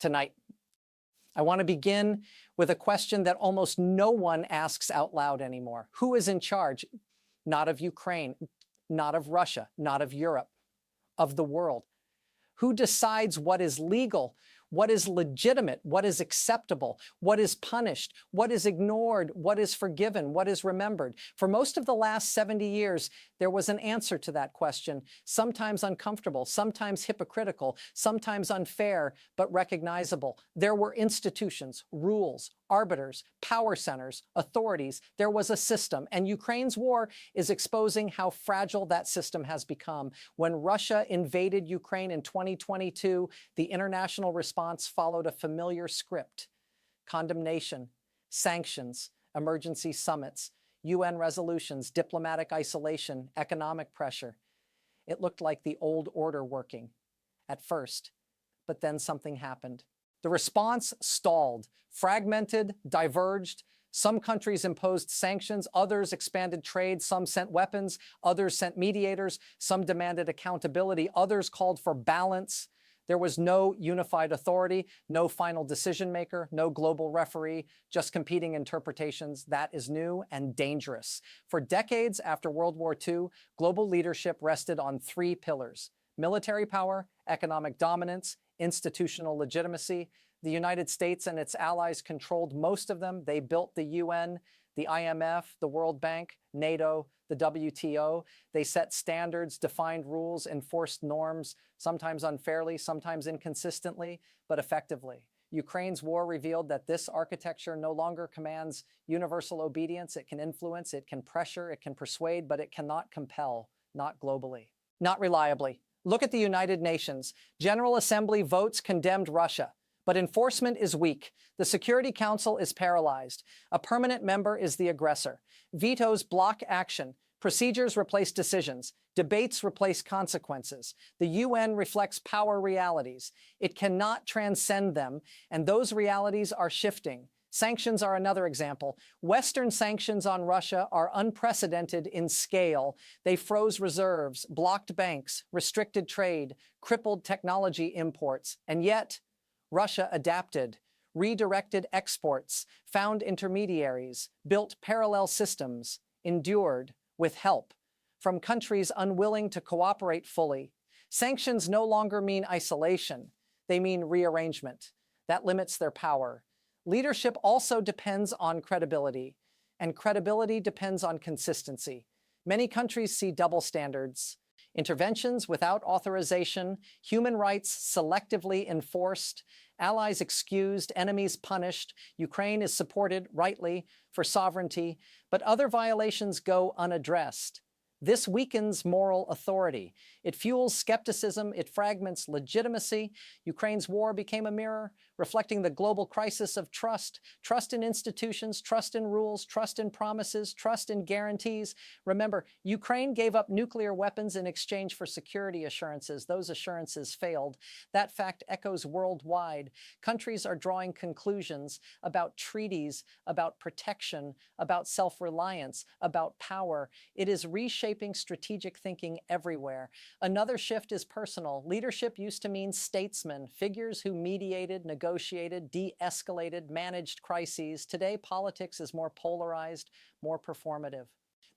tonight. I want to begin with a question that almost no one asks out loud anymore. Who is in charge? Not of Ukraine, not of Russia, not of Europe, of the world. Who decides what is legal, what is legitimate, what is acceptable, what is punished, what is ignored, what is forgiven, what is remembered? For most of the last 70 years, there was an answer to that question, sometimes uncomfortable, sometimes hypocritical, sometimes unfair, but recognizable. There were institutions, rules, arbiters, power centers, authorities. There was a system, and Ukraine's war is exposing how fragile that system has become. When Russia invaded Ukraine in 2022, the international response followed a familiar script: condemnation, sanctions, emergency summits, UN resolutions, diplomatic isolation, economic pressure. It looked like the old order working at first, but then something happened. The response stalled, fragmented, diverged. Some countries imposed sanctions, others expanded trade, some sent weapons, others sent mediators, some demanded accountability, others called for balance. There was no unified authority, no final decision maker, no global referee, just competing interpretations. That is new and dangerous. For decades after World War II, global leadership rested on three pillars: military power, economic dominance, institutional legitimacy. The United States and its allies controlled most of them. They built the UN, the IMF, the World Bank, NATO, the WTO. They set standards, defined rules, enforced norms, sometimes unfairly, sometimes inconsistently, but effectively. Ukraine's war revealed that this architecture no longer commands universal obedience. It can influence, it can pressure, it can persuade, but it cannot compel, not globally, not reliably. Look at the United Nations. General Assembly votes condemned Russia, but enforcement is weak. The Security Council is paralyzed. A permanent member is the aggressor. Vetoes block action. Procedures replace decisions. Debates replace consequences. The UN reflects power realities. It cannot transcend them, and those realities are shifting. Sanctions are another example. Western sanctions on Russia are unprecedented in scale. They froze reserves, blocked banks, restricted trade, crippled technology imports. And yet, Russia adapted, redirected exports, found intermediaries, built parallel systems, endured with help from countries unwilling to cooperate fully. Sanctions no longer mean isolation. They mean rearrangement. That limits their power. Leadership also depends on credibility, and credibility depends on consistency. Many countries see double standards: interventions without authorization, human rights selectively enforced, allies excused, enemies punished. Ukraine is supported, rightly, for sovereignty, but other violations go unaddressed. This weakens moral authority. It fuels skepticism. It fragments legitimacy. Ukraine's war became a mirror, reflecting the global crisis of trust. Trust in institutions, trust in rules, trust in promises, trust in guarantees. Remember, Ukraine gave up nuclear weapons in exchange for security assurances. Those assurances failed. That fact echoes worldwide. Countries are drawing conclusions about treaties, about protection, about self-reliance, about power. It is reshaping strategic thinking everywhere. Another shift is personal. Leadership used to mean statesmen, figures who mediated, negotiated, de-escalated, managed crises. Today, politics is more polarized, more performative,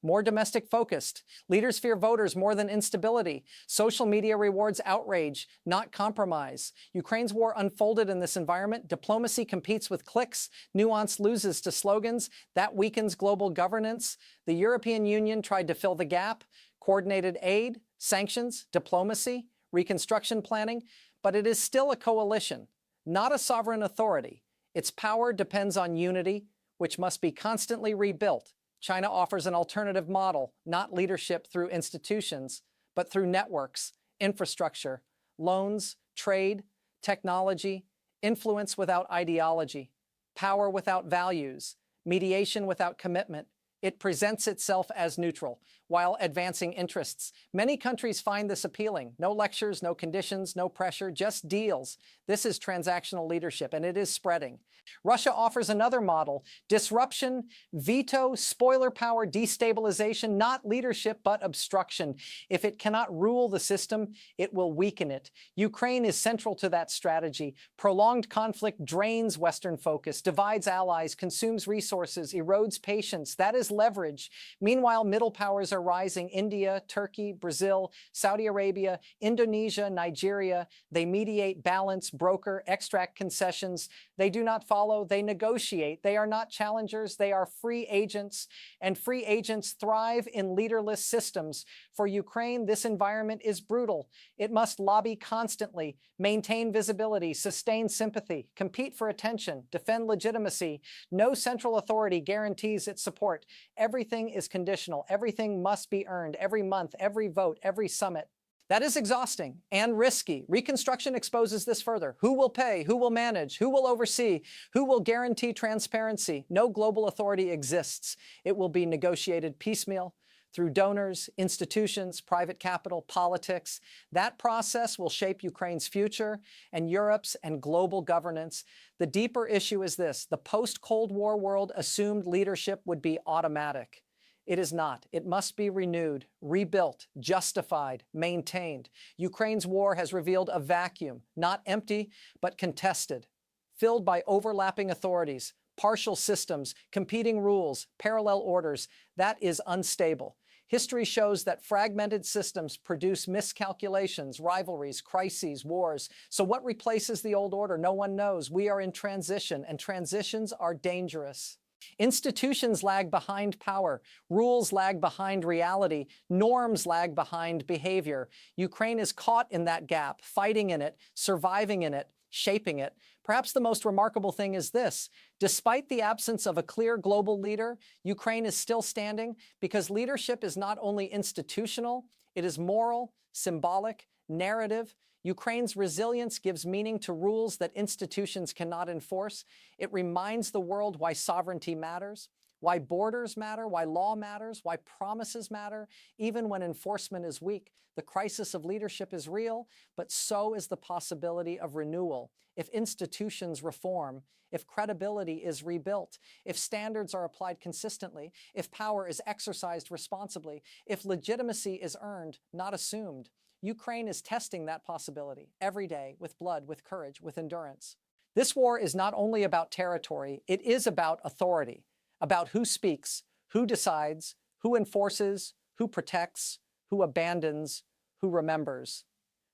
more domestic focused. Leaders fear voters more than instability. Social media rewards outrage, not compromise. Ukraine's war unfolded in this environment. Diplomacy competes with clicks. Nuance loses to slogans. That weakens global governance. The European Union tried to fill the gap. Coordinated aid, sanctions, diplomacy, reconstruction planning, but it is still a coalition, not a sovereign authority. Its power depends on unity, which must be constantly rebuilt. China offers an alternative model, not leadership through institutions, but through networks, infrastructure, loans, trade, technology, influence without ideology, power without values, mediation without commitment, It presents itself as neutral while advancing interests. Many countries find this appealing. No lectures, no conditions, no pressure, just deals. This is transactional leadership, and it is spreading. Russia offers another model: disruption, veto, spoiler power, destabilization, not leadership, but obstruction. If it cannot rule the system, it will weaken it. Ukraine is central to that strategy. Prolonged conflict drains Western focus, divides allies, consumes resources, erodes patience. That is leverage. Meanwhile, middle powers are rising: India, Turkey, Brazil, Saudi Arabia, Indonesia, Nigeria. They mediate, balance, broker, extract concessions. They do not follow, they negotiate. They are not challengers, they are free agents, and free agents thrive in leaderless systems. For Ukraine, this environment is brutal. It must lobby constantly, maintain visibility, sustain sympathy, compete for attention, defend legitimacy. No central authority guarantees its support. Everything is conditional. Everything must be earned, every month, every vote, every summit. That is exhausting and risky. Reconstruction exposes this further. Who will pay? Who will manage? Who will oversee? Who will guarantee transparency? No global authority exists. It will be negotiated piecemeal through donors, institutions, private capital, politics. That process will shape Ukraine's future and Europe's and global governance. The deeper issue is this: the post-Cold War world assumed leadership would be automatic. It is not. It must be renewed, rebuilt, justified, maintained. Ukraine's war has revealed a vacuum, not empty, but contested, filled by overlapping authorities, partial systems, competing rules, parallel orders. That is unstable. History shows that fragmented systems produce miscalculations, rivalries, crises, wars. So what replaces the old order? No one knows. We are in transition, and transitions are dangerous. Institutions lag behind power. Rules lag behind reality. Norms lag behind behavior. Ukraine is caught in that gap, fighting in it, surviving in it, shaping it. Perhaps the most remarkable thing is this: despite the absence of a clear global leader, Ukraine is still standing because leadership is not only institutional, it is moral, symbolic, narrative. Ukraine's resilience gives meaning to rules that institutions cannot enforce. It reminds the world why sovereignty matters, why borders matter, why law matters, why promises matter, even when enforcement is weak. The crisis of leadership is real, but so is the possibility of renewal. If institutions reform, if credibility is rebuilt, if standards are applied consistently, if power is exercised responsibly, if legitimacy is earned, not assumed. Ukraine is testing that possibility every day with blood, with courage, with endurance. This war is not only about territory, it is about authority, about who speaks, who decides, who enforces, who protects, who abandons, who remembers.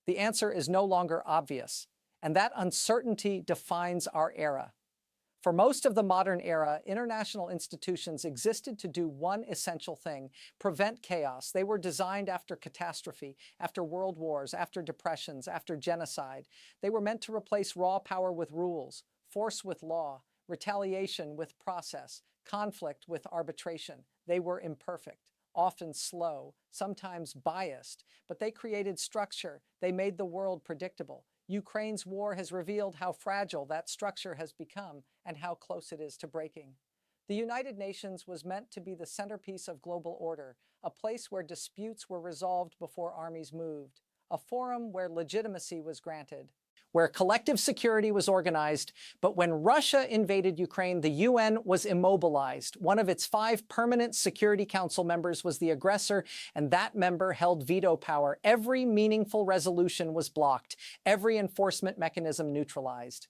The answer is no longer obvious, and that uncertainty defines our era. For most of the modern era, international institutions existed to do one essential thing: prevent chaos. They were designed after catastrophe, after world wars, after depressions, after genocide. They were meant to replace raw power with rules, force with law, retaliation with process, conflict with arbitration. They were imperfect, often slow, sometimes biased, but they created structure. They made the world predictable. Ukraine's war has revealed how fragile that structure has become and how close it is to breaking. The United Nations was meant to be the centerpiece of global order, a place where disputes were resolved before armies moved, a forum where legitimacy was granted, where collective security was organized. But when Russia invaded Ukraine, the UN was immobilized. One of its 5 permanent Security Council members was the aggressor, and that member held veto power. Every meaningful resolution was blocked, every enforcement mechanism neutralized.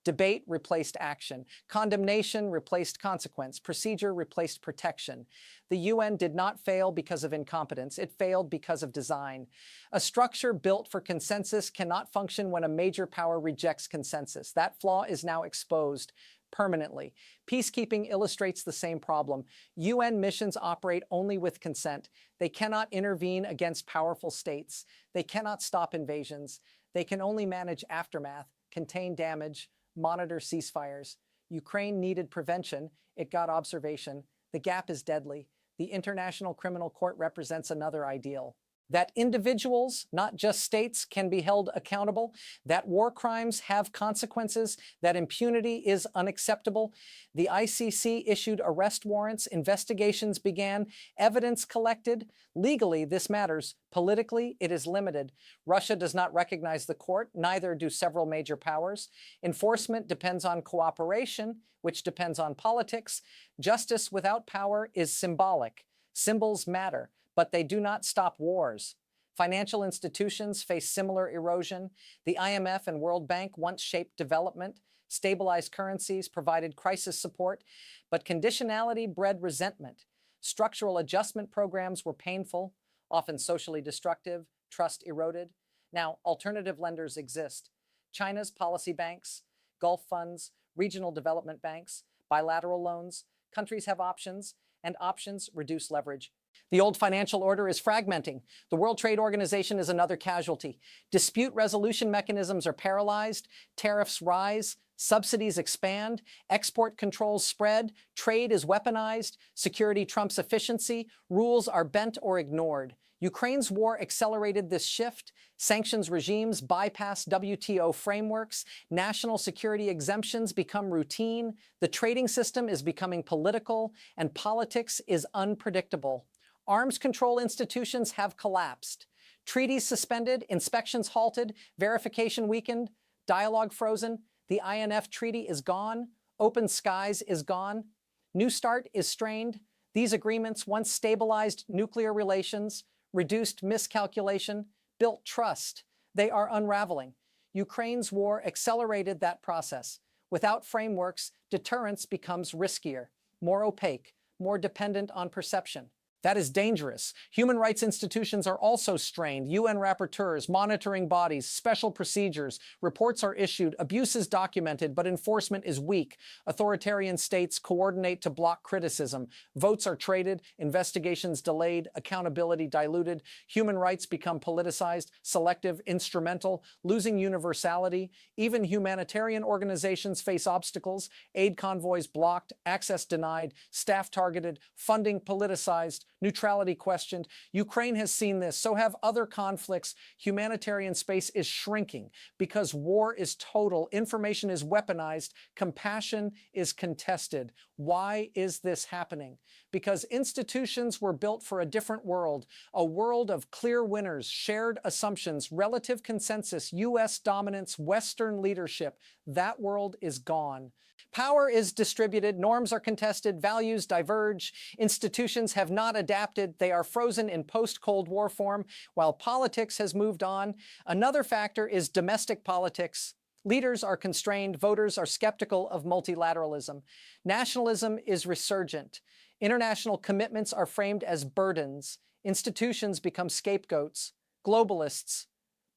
Debate replaced action. Condemnation replaced consequence. Procedure replaced protection. The UN did not fail because of incompetence. It failed because of design. A structure built for consensus cannot function when a major power rejects consensus. That flaw is now exposed permanently. Peacekeeping illustrates the same problem. UN missions operate only with consent. They cannot intervene against powerful states. They cannot stop invasions. They can only manage aftermath, contain damage, monitor ceasefires. Ukraine needed prevention. It got observation. The gap is deadly. The International Criminal Court represents another ideal. that individuals, not just states, can be held accountable, that war crimes have consequences, that impunity is unacceptable. The ICC issued arrest warrants, investigations began, evidence collected. Legally, this matters. Politically, it is limited. Russia does not recognize the court, neither do several major powers. Enforcement depends on cooperation, which depends on politics. Justice without power is symbolic. Symbols matter, but they do not stop wars. Financial institutions face similar erosion. The IMF and World Bank once shaped development, stabilized currencies, provided crisis support, but conditionality bred resentment. Structural adjustment programs were painful, often socially destructive, trust eroded. Now, alternative lenders exist. China's policy banks, Gulf funds, regional development banks, bilateral loans. Countries have options, and options reduce leverage. The old financial order is fragmenting. The World Trade Organization is another casualty. Dispute resolution mechanisms are paralyzed, tariffs rise, subsidies expand, export controls spread, trade is weaponized, security trumps efficiency, rules are bent or ignored. Ukraine's war accelerated this shift. Sanctions regimes bypass WTO frameworks. National security exemptions become routine. The trading system is becoming political, and politics is unpredictable. Arms control institutions have collapsed. Treaties suspended, inspections halted, verification weakened, dialogue frozen. The INF Treaty is gone. Open skies is gone. New START is strained. These agreements once stabilized nuclear relations, reduced miscalculation, built trust. They are unraveling. Ukraine's war accelerated that process. Without frameworks, deterrence becomes riskier, more opaque, more dependent on perception. That is dangerous. Human rights institutions are also strained. UN rapporteurs, monitoring bodies, special procedures, reports are issued, abuse is documented, but enforcement is weak. Authoritarian states coordinate to block criticism. Votes are traded, investigations delayed, accountability diluted. Human rights become politicized, selective, instrumental, losing universality. Even humanitarian organizations face obstacles, aid convoys blocked, access denied, staff targeted, funding politicized, neutrality questioned. Ukraine has seen this. So have other conflicts. Humanitarian space is shrinking because war is total. Information is weaponized. Compassion is contested. Why is this happening? Because institutions were built for a different world, a world of clear winners, shared assumptions, relative consensus, U.S. dominance, Western leadership. That world is gone. Power is distributed, norms are contested, values diverge, institutions have not adapted, they are frozen in post-Cold War form, while politics has moved on. Another factor is domestic politics. Leaders are constrained, voters are skeptical of multilateralism. Nationalism is resurgent. International commitments are framed as burdens. Institutions become scapegoats, globalists,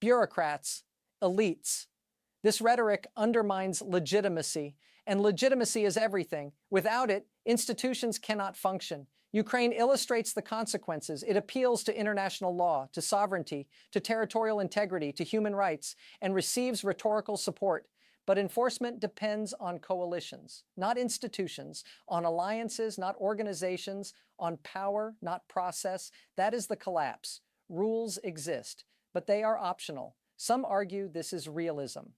bureaucrats, elites. This rhetoric undermines legitimacy, and legitimacy is everything. Without it, institutions cannot function. Ukraine illustrates the consequences. It appeals to international law, to sovereignty, to territorial integrity, to human rights, and receives rhetorical support. But enforcement depends on coalitions, not institutions, on alliances, not organizations, on power, not process. That is the collapse. Rules exist, but they are optional. Some argue this is realism.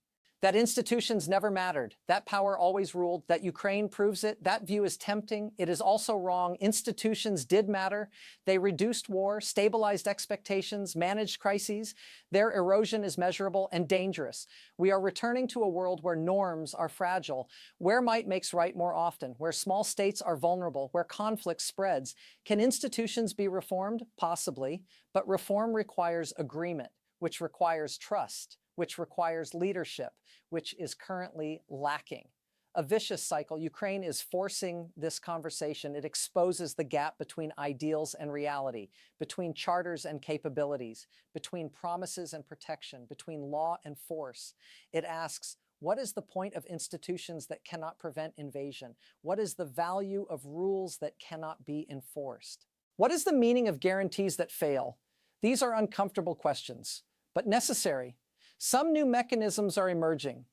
That institutions never mattered, that power always ruled, that Ukraine proves it. That view is tempting. It is also wrong. Institutions did matter. They reduced war, stabilized expectations, managed crises. Their erosion is measurable and dangerous. We are returning to a world where norms are fragile, where might makes right more often, where small states are vulnerable, where conflict spreads. Can institutions be reformed? Possibly, but reform requires agreement, which requires trust, which requires leadership, which is currently lacking. A vicious cycle. Ukraine is forcing this conversation. It exposes the gap between ideals and reality, between charters and capabilities, between promises and protection, between law and force. It asks, what is the point of institutions that cannot prevent invasion? What is the value of rules that cannot be enforced? What is the meaning of guarantees that fail? These are uncomfortable questions, but necessary. Some new mechanisms are emerging.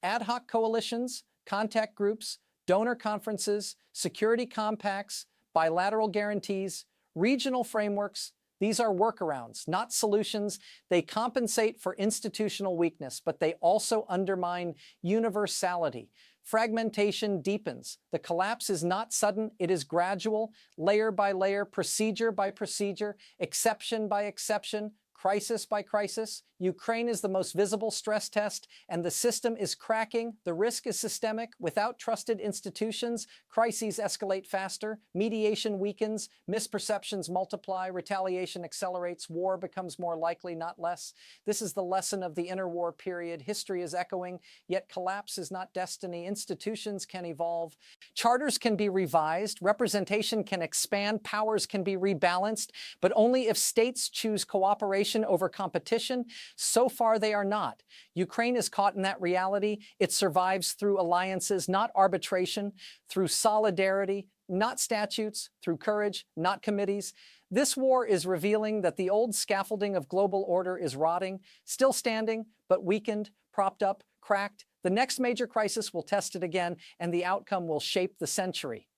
Ad hoc coalitions, contact groups, donor conferences, security compacts, bilateral guarantees, regional frameworks. These are workarounds, not solutions. They compensate for institutional weakness, but they also undermine universality. Fragmentation deepens. The collapse is not sudden, it is gradual, layer by layer, procedure by procedure, exception by exception, crisis by crisis. Ukraine is the most visible stress test, and the system is cracking. The risk is systemic. Without trusted institutions, crises escalate faster, mediation weakens, misperceptions multiply, retaliation accelerates, war becomes more likely, not less. This is the lesson of the interwar period. History is echoing, yet collapse is not destiny. Institutions can evolve. Charters can be revised, representation can expand, powers can be rebalanced, but only if states choose cooperation over competition. So far, they are not. Ukraine is caught in that reality. It survives through alliances, not arbitration, through solidarity, not statutes, through courage, not committees. This war is revealing that the old scaffolding of global order is rotting, still standing, but weakened, propped up, cracked. The next major crisis will test it again, and the outcome will shape the century.